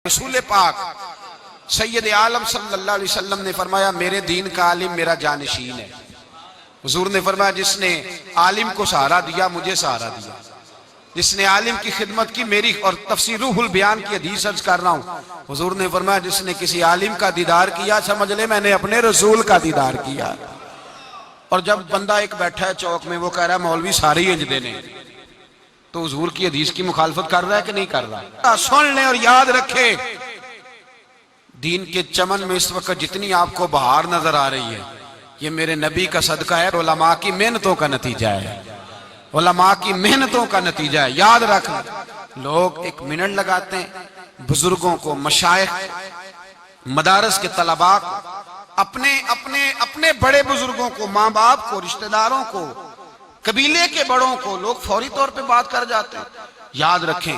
رسول پاک سید عالم صلی اللہ علیہ وسلم نے فرمایا میرے دین کا عالم میرا جانشین ہے۔ حضور نے فرمایا جس نے عالم کو سہارا دیا مجھے سہارا دیا، جس نے عالم کی خدمت کی میری، اور تفسیر روح البیان کی حدیث عرض کر رہا ہوں، حضور نے فرمایا جس نے کسی عالم کا دیدار کیا سمجھ لے میں نے اپنے رسول کا دیدار کیا۔ اور جب بندہ ایک بیٹھا ہے چوک میں وہ کہہ رہا ہے مولوی سارے ہی انج دینے، تو حضور کی حدیث کی مخالفت کر رہا ہے کہ نہیں کر رہا؟ سن لیں اور یاد رکھے، دین کے چمن میں اس وقت جتنی آپ کو بہار نظر آ رہی ہے یہ میرے نبی کا صدقہ ہے، علماء کی محنتوں کا نتیجہ ہے، علماء کی محنتوں کا نتیجہ ہے۔ یاد رکھ، لوگ ایک منٹ لگاتے ہیں بزرگوں کو، مشائخ، مدارس کے طلباء کو، اپنے بڑے بزرگوں کو، ماں باپ کو، رشتہ داروں کو، قبیلے کے بڑوں کو لوگ فوری طور پہ بات کر جاتے ہیں۔ یاد رکھیں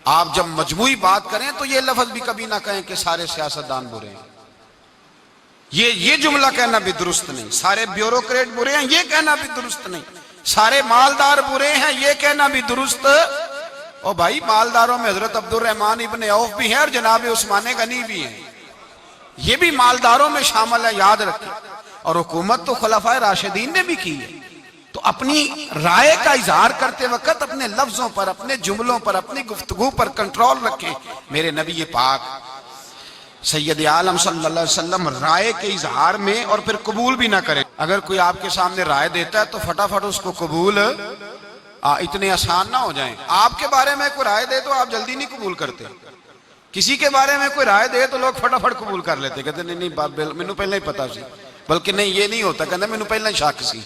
آپ جب مجموعی بات کریں تو یہ لفظ بھی کبھی نہ کہیں کہ سارے سیاستدان برے ہیں، یہ جملہ کہنا بھی درست نہیں، سارے بیوروکریٹ برے ہیں یہ کہنا بھی درست نہیں، سارے مالدار برے ہیں یہ کہنا بھی درست۔ اور بھائی مالداروں میں حضرت عبد الرحمن ابن عوف بھی ہیں اور جناب عثمان غنی بھی ہیں، یہ بھی مالداروں میں شامل ہے، یاد رکھیں۔ اور حکومت تو خلفائے راشدین نے بھی کی ہے، تو اپنی رائے کا اظہار کرتے وقت اپنے لفظوں پر، اپنے جملوں پر، اپنی گفتگو پر کنٹرول رکھیں۔ میرے نبی پاک سید عالم صلی اللہ علیہ وسلم رائے کے اظہار میں اور پھر قبول بھی نہ کرے۔ اگر کوئی آپ کے سامنے رائے دیتا ہے تو فٹافٹ اس کو قبول اتنے آسان نہ ہو جائیں۔ آپ کے بارے میں کوئی رائے دے تو آپ جلدی نہیں قبول کرتے، کسی کے بارے میں کوئی رائے دے تو لوگ فٹافٹ قبول کر لیتے، کہتے نہیں بات مینوں پہلے ہی پتا سی، بلکہ نہیں یہ نہیں ہوتا، کہتے مینوں پہلے شک سی،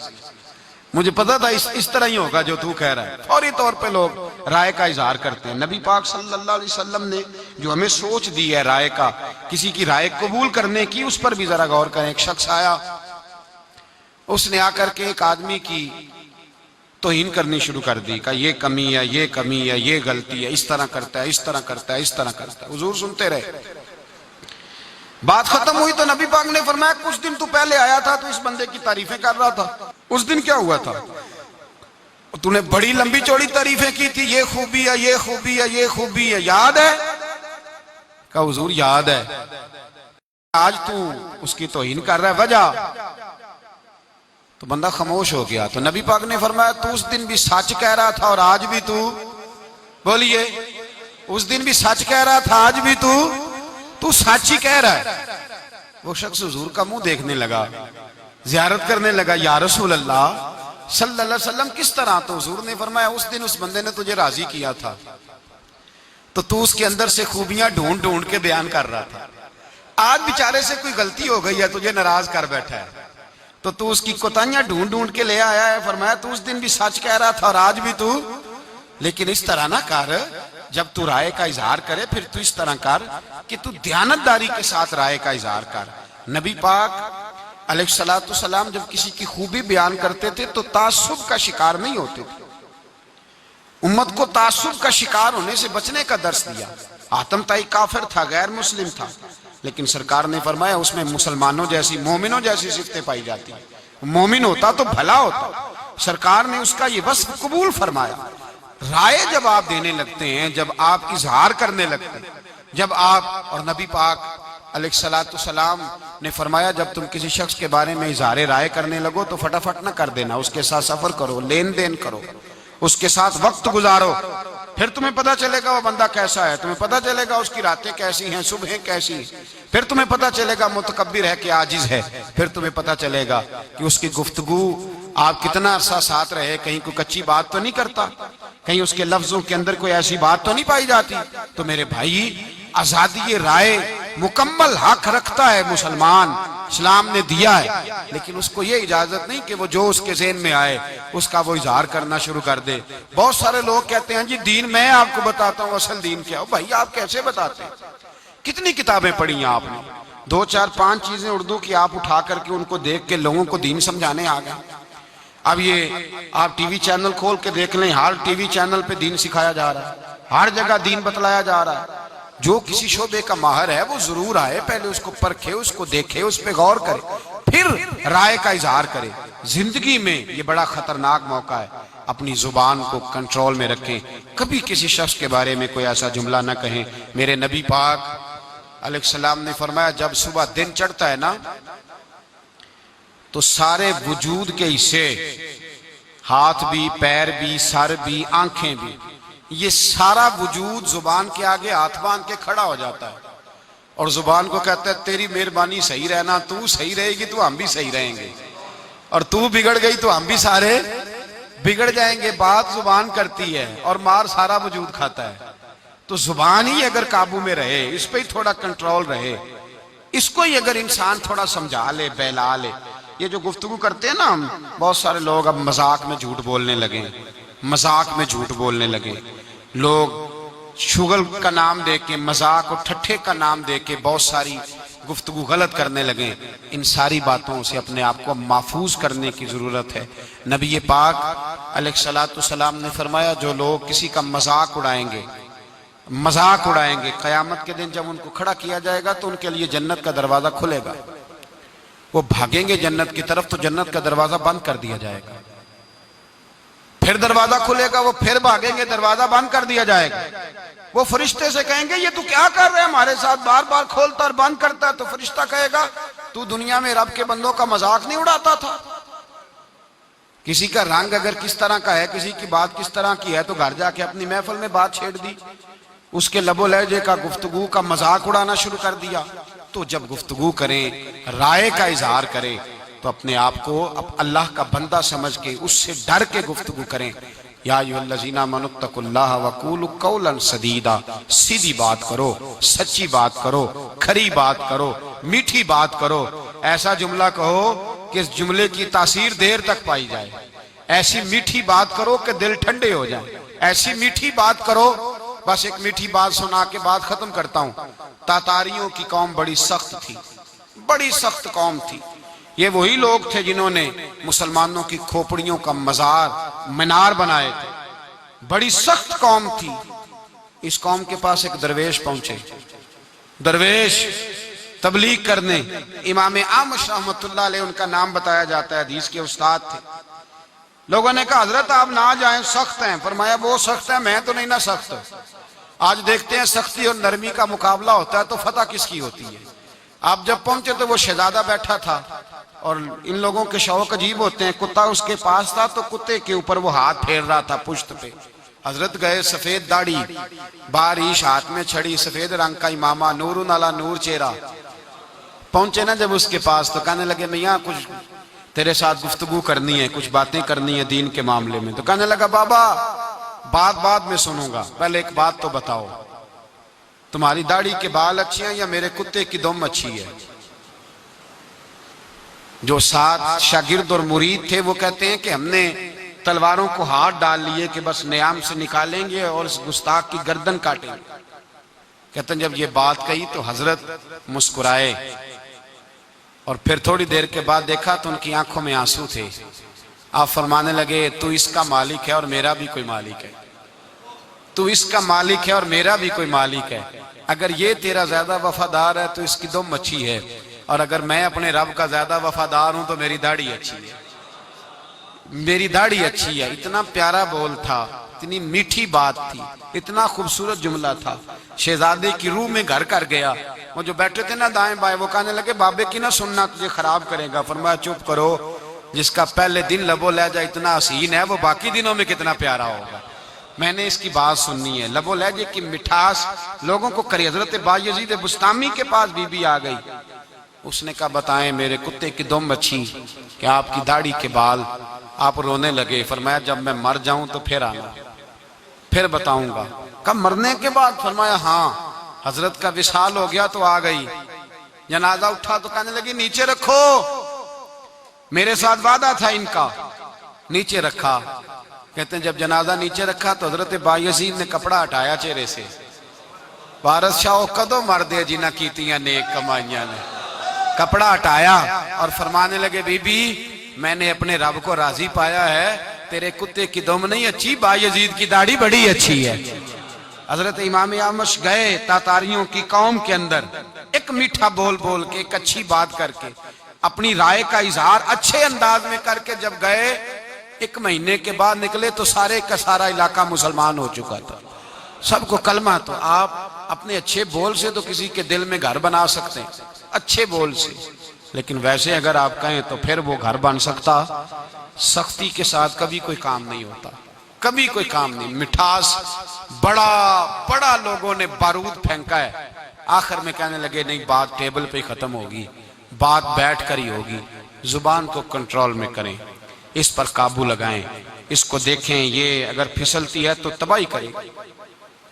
مجھے پتا تھا اس طرح ہی ہوگا جو تو کہہ رہا ہے۔ فوری طور پہ لوگ رائے کا اظہار کرتے ہیں۔ نبی پاک صلی اللہ علیہ وسلم نے جو ہمیں سوچ دی ہے رائے کا، کسی کی رائے قبول کرنے کی، اس پر بھی ذرا غور کریں۔ ایک شخص آیا، اس نے آ کر کے ایک آدمی کی توہین کرنی شروع کر دی، کہ یہ کمی ہے، یہ کمی ہے، یہ غلطی ہے، اس طرح کرتا ہے، اس طرح کرتا ہے، اس طرح کرتا ہے۔ حضور سنتے رہے، بات ختم ہوئی تو نبی پاک نے فرمایا کچھ دن تو پہلے آیا تھا تو اس بندے کی تعریفیں کر رہا تھا، اس دن کیا ہوا تھا؟ تو نے بڑی لمبی چوڑی تعریفیں کی تھی، یہ خوبی ہے، یہ خوبی ہے، یہ خوبی ہے، یاد ہے؟ کہا حضور یاد ہے۔ آج تو اس کی توہین کر رہا ہے، وجہ؟ تو بندہ خاموش ہو گیا۔ تو نبی پاک نے فرمایا تو اس دن بھی سچ کہہ رہا تھا اور آج بھی تو، بولیے، اس دن بھی سچ کہہ رہا تھا آج بھی تو سچ ہی کہہ رہا ہے۔ وہ شخص حضور کا منہ دیکھنے لگا، زیارت کرنے لگا، یا رسول اللہ صلی اللہ علیہ وسلم کس طرح؟ تو حضور نے فرمایا اس دن اس بندے نے تجھے راضی کیا تھا تو اس کے اندر سے خوبیاں ڈھونڈ ڈھونڈ کے بیان کر رہا تھا، آج بیچارے سے کوئی غلطی ہو گئی ہے تجھے ناراض کر بیٹھا ہے تو اس کی کوتاہیاں ڈھونڈ ڈھونڈ کے لے آیا ہے۔ فرمایا تو اس دن بھی سچ کہہ رہا تھا اور آج بھی تو، لیکن اس طرح نہ کر، جب تو رائے کا اظہار کرے پھر تو اس طرح کر کہ تو دیانتداری کے ساتھ رائے کا اظہار کر۔ نبی پاک علیہ السلام جب کسی کی خوبی بیان کرتے تھے تو تعصب کا شکار نہیں ہوتے تھے، امت کو تعصب کا شکار ہونے سے بچنے کا درس دیا۔ حاتم طائی کافر تھا، غیر مسلم تھا، لیکن سرکار نے فرمایا اس میں مسلمانوں جیسی، مومنوں جیسی صفتیں پائی جاتی ہیں، مومن ہوتا تو بھلا ہوتا۔ سرکار نے اس کا یہ وصف قبول فرمایا۔ رائے جب آپ دینے لگتے ہیں، جب آپ اظہار کرنے لگتے ہیں، جب آپ، اور نبی پاک علیہ السلام نے فرمایا جب تم کسی شخص کے بارے میں اظہار رائے کرنے لگو تو فٹافٹ نہ کر دینا، اس کے ساتھ سفر کرو، لین دین کرو، اس کے ساتھ وقت گزارو، پھر تمہیں پتا چلے گا وہ بندہ کیسا ہے، تمہیں پتا چلے گا اس کی راتیں کیسی ہیں، صبحیں کیسی ہیں، پھر تمہیں پتا چلے گا متکبر ہے کہ عاجز ہے، پھر تمہیں پتا چلے گا کہ اس کی گفتگو آپ کتنا عرصہ ساتھ رہے، کہیں کوئی کچی بات تو نہیں کرتا، کہیں اس کے لفظوں کے اندر کوئی ایسی بات تو نہیں پائی جاتی۔ تو میرے بھائی، آزادی رائے مکمل حق رکھتا ہے مسلمان، اسلام نے دیا ہے، لیکن اس کو یہ اجازت نہیں کہ وہ جو اس کے ذہن میں آئے اس کا وہ اظہار کرنا شروع کر دے۔ بہت سارے لوگ کہتے ہیں جی دین میں آپ کو بتاتا ہوں، اصل دین کیا ہو؟ بھائی آپ کیسے بتاتے ہیں؟ کتنی کتابیں پڑھی ہیں آپ نے؟ 2 4 5 چیزیں اردو کی آپ اٹھا کر کے ان کو دیکھ کے لوگوں کو دین سمجھانے آ گئے۔ اب یہ آپ ٹی وی چینل کھول کے دیکھ لیں، ہر ٹی وی چینل پہ دین سکھایا جا رہا ہے، ہر جگہ دین بتلایا جا رہا ہے۔ جو کسی شعبے کا ماہر ہے وہ ضرور آئے، پہلے اس کو پرکھے، اس کو دیکھے، اس پہ غور کرے، پھر رائے کا اظہار کرے۔ زندگی میں یہ بڑا خطرناک موقع ہے، اپنی زبان کو کنٹرول میں رکھیں، کبھی کسی شخص کے بارے میں کوئی ایسا جملہ نہ کہیں۔ میرے نبی پاک علیہ السلام نے فرمایا جب صبح دن چڑھتا ہے نا تو سارے وجود کے حصے، ہاتھ بھی، پیر بھی، سر بھی، آنکھیں بھی، یہ سارا وجود زبان کے آگے ہاتھ باندھ کے کھڑا ہو جاتا ہے اور زبان کو کہتا ہے تیری مہربانی صحیح رہنا، تو صحیح رہے گی تو ہم بھی صحیح رہیں گے، اور تو بگڑ گئی تو ہم بھی سارے بگڑ جائیں گے۔ بات زبان کرتی ہے اور مار سارا وجود کھاتا ہے۔ تو زبان ہی اگر قابو میں رہے، اس پہ ہی تھوڑا کنٹرول رہے، اس کو ہی اگر انسان تھوڑا سمجھا لے، بہلا لے۔ یہ جو گفتگو کرتے ہیں نا ہم، بہت سارے لوگ اب مذاق میں جھوٹ بولنے لگے، مذاق میں جھوٹ بولنے لگے۔ لوگ شغل کا نام دے کے، مذاق اور ٹھٹھے کا نام دے کے بہت ساری گفتگو غلط کرنے لگے۔ ان ساری باتوں سے اپنے آپ کو محفوظ کرنے کی ضرورت ہے۔ نبی پاک علیہ السلام نے فرمایا جو لوگ کسی کا مذاق اڑائیں گے، قیامت کے دن جب ان کو کھڑا کیا جائے گا تو ان کے لیے جنت کا دروازہ کھلے گا، وہ بھاگیں گے جنت کی طرف تو جنت کا دروازہ بند کر دیا جائے گا، پھر دروازہ کھلے گا، وہ پھر بھاگیں گے، دروازہ بند کر دیا جائے گا۔ وہ فرشتے سے کہیں گے یہ تو کیا کر رہے ہیں، ہمارے ساتھ بار بار کھولتا اور بند کرتا ہے۔ تو فرشتہ کہے گا تو دنیا میں رب کے بندوں کا مذاق نہیں اڑاتا تھا؟ کسی کا رنگ اگر کس طرح کا ہے، کسی کی بات کس طرح کی ہے، تو گھر جا کے اپنی محفل میں بات چھیڑ دی، اس کے لب و لہجے کا، گفتگو کا مذاق اڑانا شروع کر دیا۔ تو جب گفتگو کریں، رائے کا اظہار کریں تو اپنے آپ کو اللہ کا بندہ سمجھ کے اس سے ڈر کے گفتگو کریں۔ یا ایھا الذین آمنوا اتقوا اللہ وقولوا قولا سدیدا، سیدھی بات کرو، سچی بات کرو، کھری بات کرو، میٹھی بات کرو، ایسا جملہ کہو کہ اس جملے کی تاثیر دیر تک پائی جائے، ایسی میٹھی بات کرو کہ دل ٹھنڈے ہو جائیں، ایسی میٹھی بات کرو۔ بس ایک میٹھی بات سنا کے بات ختم کرتا ہوں۔ تاتاریوں کی قوم بڑی سخت تھی، بڑی سخت قوم تھی۔ یہ وہی لوگ تھے جنہوں نے مسلمانوں کی کھوپڑیوں کا مینار بنائے تھے، بڑی سخت قوم تھی۔ اس قوم کے پاس ایک درویش پہنچے، درویش تبلیغ کرنے۔ امام اعمش رحمۃ اللہ علیہ ان کا نام بتایا جاتا ہے، حدیث کے استاد تھے۔ لوگوں نے کہا حضرت آپ نہ جائیں، سخت ہیں۔ فرمایا وہ سخت ہیں، میں تو نہیں نہ سخت۔ آج دیکھتے ہیں سختی اور نرمی کا مقابلہ ہوتا ہے تو فتح کس کی ہوتی ہے۔ آپ جب پہنچے تو وہ شہزادہ بیٹھا تھا، اور ان لوگوں کے شوق عجیب ہوتے ہیں، کتا اس کے پاس تھا تو کتے کے اوپر وہ ہاتھ پھیر رہا تھا پشت پہ۔ حضرت گئے، سفید داڑھی، باریش ہاتھ میں چھڑی، سفید رنگ کا امامہ، نور علی نور چہرہ۔ پہنچے نا جب اس کے پاس تو کہنے لگے میاں کچھ تیرے ساتھ گفتگو کرنی ہے، کچھ باتیں کرنی ہے دین کے معاملے میں۔ تو کہنے لگا بابا بات بعد میں سنوں گا، پہلے ایک بات تو بتاؤ، تمہاری داڑھی کے بال اچھے ہیں یا میرے کتے کی دم اچھی ہے؟ جو 7 شاگرد اور مرید تھے وہ کہتے ہیں کہ ہم نے تلواروں کو ہاتھ ڈال لیے کہ بس نیام سے نکالیں گے اور اس گستاخ کی گردن کاٹیں گے۔ کہتے ہیں جب یہ بات کہی تو حضرت مسکرائے، اور پھر تھوڑی دیر کے بعد دیکھا تو ان کی آنکھوں میں آنسو تھے۔ آپ فرمانے لگے تو اس کا مالک ہے اور میرا بھی کوئی مالک ہے، تو اس کا مالک ہے اور میرا بھی کوئی مالک ہے۔ اگر یہ تیرا زیادہ وفادار ہے تو اس کی دم اچھی ہے، اور اگر میں اپنے رب کا زیادہ وفادار ہوں تو میری داڑھی اچھی ہے، میری داڑھی اچھی ہے۔ اتنا پیارا بول تھا، اتنی میٹھی بات تھی، اتنا خوبصورت جملہ تھا، شہزادے کی روح میں گھر کر گیا۔ وہ جو بیٹھے تھے نا دائیں بائیں، وہ کہنے لگے بابے کی نہ سننا، تجھے خراب کرے گا۔ فرمایا چپ کرو، جس کا پہلے دن لب و لہجہ اتنا حسین ہے وہ باقی دنوں میں کتنا پیارا ہوگا۔ میں نے اس کی بات سننی ہے، لب و لہجے کی مٹھاس لوگوں کو کری۔ حضرت بایزید بستامی کے پاس بی بی آ گئی، اس نے کہا بتائیں میرے کتے کی دم اچھی کہ آپ کی داڑھی کے بال؟ آپ رونے لگے۔ فرمایا جب میں مر جاؤں تو پھر آنا، پھر بتاؤں گا۔ کب مرنے کے بعد؟ فرمایا ہاں۔ حضرت کا وصال ہو گیا تو آ گئی، جنازہ اٹھا تو کہنے لگی نیچے رکھو، میرے ساتھ وعدہ تھا ان کا۔ نیچے رکھا، کہتے ہیں جب جنازہ نیچے رکھا تو حضرت بایزید نے کپڑا ہٹایا چہرے سے۔ وارث شاہ کدو مر دے جنہ کیتیاں نیک کمائیاں نے۔ کپڑا ہٹایا اور فرمانے لگے بی بی میں نے اپنے رب کو راضی پایا ہے، تیرے کتے کی دم نہیں اچھی، بایزید کی داڑھی بڑی اچھی ہے۔ حضرت امام اعمش گئے تاتاریوں کی قوم کے اندر، ایک میٹھا بول بول کے، ایک اچھی بات کر کے، اپنی رائے کا اظہار اچھے انداز میں کر کے جب گئے ایک مہینے کے بعد نکلے تو سارے کا سارا علاقہ مسلمان ہو چکا تھا، سب کو کلمہ۔ تو آپ اپنے اچھے بول سے تو کسی کے دل میں گھر بنا سکتے ہیں، اچھے بول سے، لیکن ویسے اگر آپ کہیں تو پھر وہ گھر بن سکتا؟ سختی کے ساتھ کبھی کوئی کام نہیں ہوتا، کبھی کوئی کام نہیں۔ مٹھاس بڑا لوگوں نے بارود پھینکا ہے، آخر میں کہنے لگے نہیں، بات ٹیبل پہ ہی ختم ہوگی، بات بیٹھ کر ہی ہوگی۔ زبان کو کنٹرول میں کریں، اس پر قابو لگائیں، اس کو دیکھیں، یہ اگر پھسلتی ہے تو تباہی کرے گی،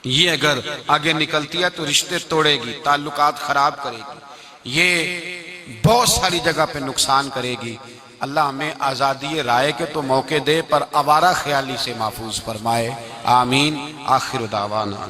یہ اگر آگے نکلتی ہے تو رشتے توڑے گی، تعلقات خراب کرے گی، یہ بہت ساری جگہ پہ نقصان کرے گی۔ اللہ ہمیں آزادی رائے کے تو موقع دے، پر آوارہ خیالی سے محفوظ فرمائے، آمین۔ آخر دعوانا